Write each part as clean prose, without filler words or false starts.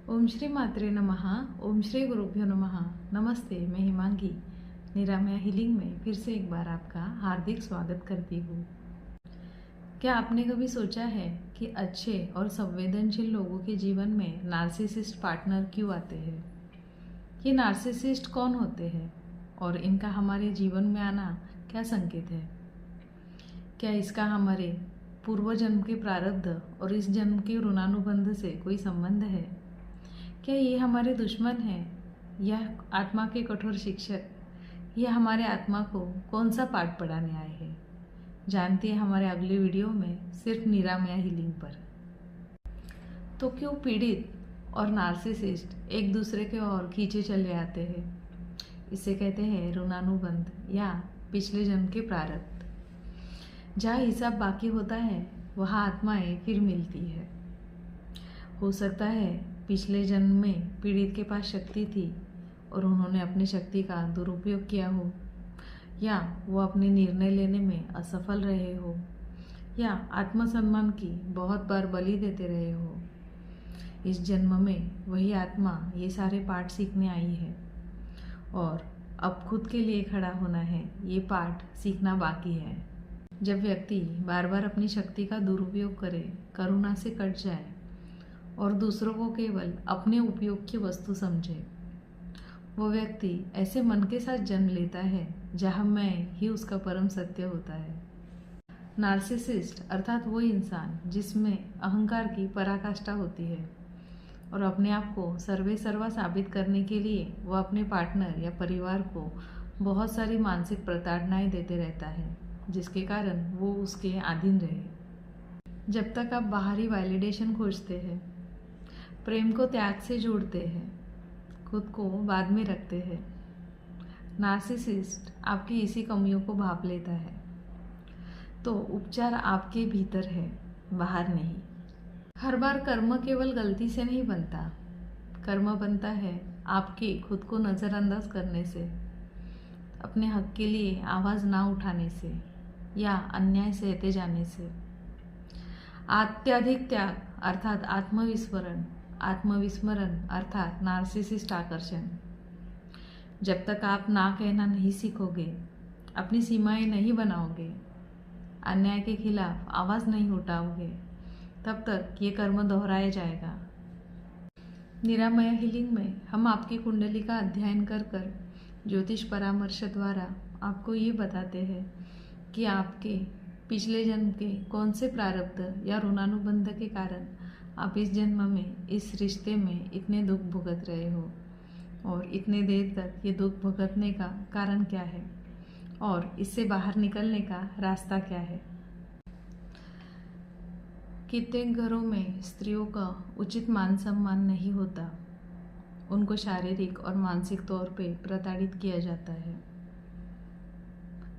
ओम श्री मात्रे नमः। ओम श्री गुरुभ्यो नमः। नमस्ते, मैं हिमांगी निरामया हीलिंग में फिर से एक बार आपका हार्दिक स्वागत करती हूँ। क्या आपने कभी सोचा है कि अच्छे और संवेदनशील लोगों के जीवन में नार्सिसिस्ट पार्टनर क्यों आते हैं? ये नार्सिसिस्ट कौन होते हैं और इनका हमारे जीवन में आना क्या संकेत है? क्या इसका हमारे पूर्व जन्म के प्रारब्ध और इस जन्म के ऋणानुबंध से कोई संबंध है? क्या ये हमारे दुश्मन हैं या आत्मा के कठोर शिक्षक? यह हमारे आत्मा को कौन सा पाठ पढ़ाने आए हैं? जानते हैं हमारे अगले वीडियो में सिर्फ निरामया हीलिंग पर। तो क्यों पीड़ित और नार्सिसिस्ट एक दूसरे के ओर खींचे चले आते हैं? इसे कहते हैं ऋणानुबंध या पिछले जन्म के प्रारब्ध। जहाँ हिसाब बाकी होता है वहाँ आत्माएं फिर मिलती है। हो सकता है पिछले जन्म में पीड़ित के पास शक्ति थी और उन्होंने अपनी शक्ति का दुरुपयोग किया हो, या वो अपने निर्णय लेने में असफल रहे हो, या आत्मसम्मान की बहुत बार बलि देते रहे हो। इस जन्म में वही आत्मा ये सारे पाठ सीखने आई है और अब खुद के लिए खड़ा होना है। ये पाठ सीखना बाकी है। जब व्यक्ति बार बार अपनी शक्ति का दुरुपयोग करे, करुणा से कट जाए और दूसरों को केवल अपने उपयोग की वस्तु समझे, वो व्यक्ति ऐसे मन के साथ जन्म लेता है जहाँ मैं ही उसका परम सत्य होता है। नार्सिसिस्ट अर्थात वो इंसान जिसमें अहंकार की पराकाष्ठा होती है और अपने आप को सर्वे सर्वा साबित करने के लिए वो अपने पार्टनर या परिवार को बहुत सारी मानसिक प्रताड़नाएं देते रहता है, जिसके कारण वो उसके अधीन रहे। जब तक आप बाहरी वैलिडेशन खोजते हैं, प्रेम को त्याग से जोड़ते हैं, खुद को बाद में रखते हैं, नार्सिसिस्ट आपकी इसी कमियों को भांप लेता है। तो उपचार आपके भीतर है, बाहर नहीं। हर बार कर्म केवल गलती से नहीं बनता। कर्म बनता है आपके खुद को नज़रअंदाज करने से, अपने हक के लिए आवाज़ ना उठाने से या अन्याय सहते जाने से। अत्यधिक त्याग अर्थात आत्मविस्मरण अर्थात नार्सिसिस्ट आकर्षण। जब तक आप ना कहना नहीं सीखोगे, अपनी सीमाएं नहीं बनाओगे, अन्याय के खिलाफ आवाज़ नहीं उठाओगे, तब तक ये कर्म दोहराया जाएगा। निरामया हीलिंग में हम आपकी कुंडली का अध्ययन कर कर ज्योतिष परामर्श द्वारा आपको ये बताते हैं कि आपके पिछले जन्म के कौन से प्रारब्ध या ऋणानुबंध के कारण आप इस जन्म में इस रिश्ते में इतने दुख भुगत रहे हो और इतने देर तक ये दुख भुगतने का कारण क्या है और इससे बाहर निकलने का रास्ता क्या है। कितने घरों में स्त्रियों का उचित मान सम्मान नहीं होता, उनको शारीरिक और मानसिक तौर पे प्रताड़ित किया जाता है।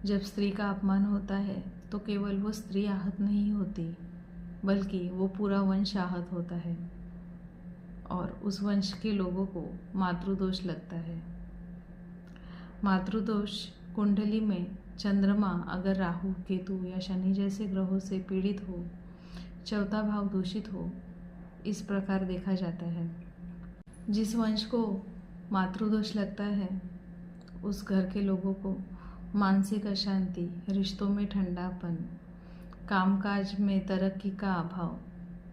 जब स्त्री का अपमान होता है तो केवल वो स्त्री आहत नहीं होती, बल्कि वो पूरा वंश आहत होता है और उस वंश के लोगों को मातृदोष लगता है। मातृदोष कुंडली में चंद्रमा अगर राहु, केतु या शनि जैसे ग्रहों से पीड़ित हो, चौथा भाव दूषित हो, इस प्रकार देखा जाता है। जिस वंश को मातृदोष लगता है उस घर के लोगों को मानसिक अशांति, रिश्तों में ठंडापन, कामकाज में तरक्की का अभाव,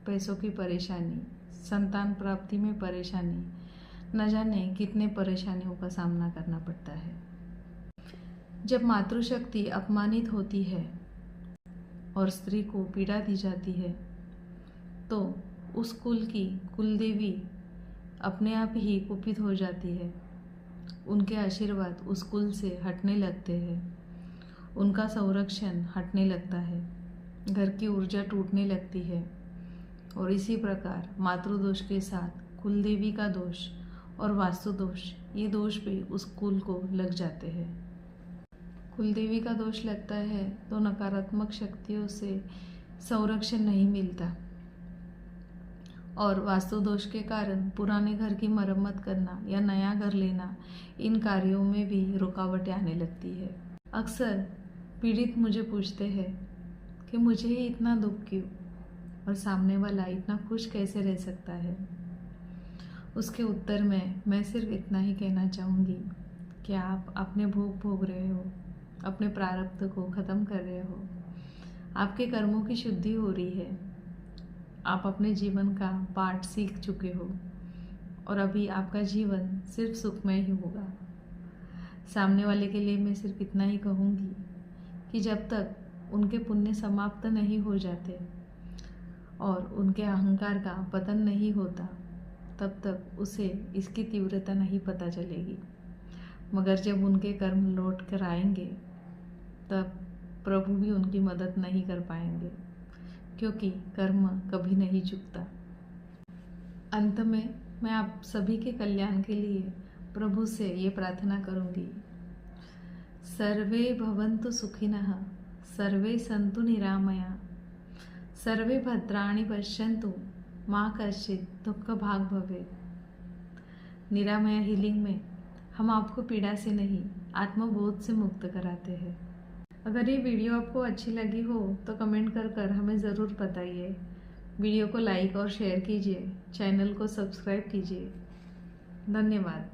पैसों की परेशानी, संतान प्राप्ति में परेशानी, न जाने कितने परेशानियों का सामना करना पड़ता है। जब मातृशक्ति अपमानित होती है और स्त्री को पीड़ा दी जाती है तो उस कुल की कुलदेवी अपने आप ही कुपित हो जाती है। उनके आशीर्वाद उस कुल से हटने लगते हैं, उनका संरक्षण हटने लगता है, घर की ऊर्जा टूटने लगती है और इसी प्रकार मातृदोष के साथ कुलदेवी का दोष और वास्तु दोष, ये दोष भी उस कुल को लग जाते हैं। कुलदेवी का दोष लगता है तो नकारात्मक शक्तियों से संरक्षण नहीं मिलता और वास्तु दोष के कारण पुराने घर की मरम्मत करना या नया घर लेना, इन कार्यों में भी रुकावटें आने लगती है। अक्सर पीड़ित मुझे पूछते हैं कि मुझे ही इतना दुख क्यों और सामने वाला इतना खुश कैसे रह सकता है। उसके उत्तर में मैं सिर्फ इतना ही कहना चाहूँगी कि आप अपने भोग भोग रहे हो, अपने प्रारब्ध को ख़त्म कर रहे हो, आपके कर्मों की शुद्धि हो रही है, आप अपने जीवन का पाठ सीख चुके हो और अभी आपका जीवन सिर्फ सुखमय ही होगा। सामने वाले के लिए मैं सिर्फ इतना ही कहूँगी कि जब तक उनके पुण्य समाप्त नहीं हो जाते और उनके अहंकार का पतन नहीं होता, तब तक उसे इसकी तीव्रता नहीं पता चलेगी। मगर जब उनके कर्म लौट कर आएंगे, तब प्रभु भी उनकी मदद नहीं कर पाएंगे, क्योंकि कर्म कभी नहीं चुकता। अंत में मैं आप सभी के कल्याण के लिए प्रभु से ये प्रार्थना करूंगी, सर्वे भवन्तु सुखिनः, सर्वे सन्तु निरामया, सर्वे भद्राणि पश्यन्तु, माँ कश्चित् दुःख भाग भवेत्। निरामया हीलिंग में हम आपको पीड़ा से नहीं, आत्मबोध से मुक्त कराते हैं। अगर ये वीडियो आपको अच्छी लगी हो तो कमेंट कर हमें ज़रूर बताइए। वीडियो को लाइक और शेयर कीजिए, चैनल को सब्सक्राइब कीजिए। धन्यवाद।